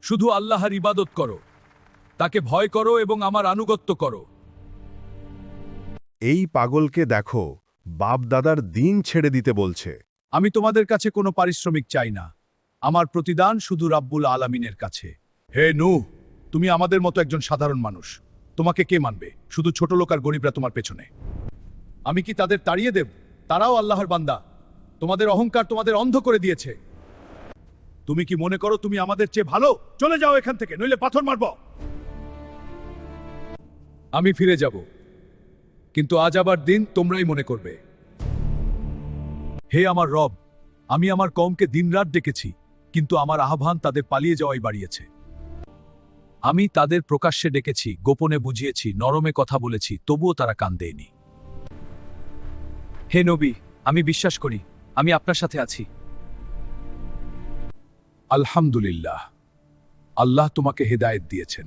শুধু আল্লাহর ইবাদত করো, তাকে ভয় করো এবং আমার আনুগত্য করো। এই পাগলকে দেখো, বাপ দাদার দিন ছেড়ে দিতে বলছে। আমি তোমাদের কাছে কোনো পারিশ্রমিক চাই না, আমার প্রতিদান শুধু রাব্বুল আলামিনের কাছে। হে নূহ, তুমি আমাদের মতো একজন সাধারণ মানুষ, তোমাকে কে মানবে? শুধু ছোট লোক আর গরিবরা তোমার পেছনে। আমি কি তাদের তাড়িয়ে দেব? তারাও আল্লাহর বান্দা। তোমাদের অহংকার তোমাদের অন্ধ করে দিয়েছে। তুমি কি মনে করো তুমি আমাদের চেয়ে ভালো? চলে যাও এখান থেকে, নইলে পাথর মারব। আমি ফিরে যাব, কিন্তু আজ আবার দিন তোমরাই মনে করবে। হে আমার রব, আমি আমার কওমকে দিনরাত ডেকেছি, কিন্তু আমার আহ্বান তাদের পালিয়ে যাওয়াই বাড়িয়েছে। আমি তাদের প্রকাশ্যে ডেকেছি, গোপনে বুঝিয়েছি, নরমে কথা বলেছি, তবুও তারা কান দেয়নি। হে নবী, আমি বিশ্বাস করি, আমি আপনার সাথে আছি। আলহামদুলিল্লাহ, আল্লাহ তোমাকে হেদায়েত দিয়েছেন।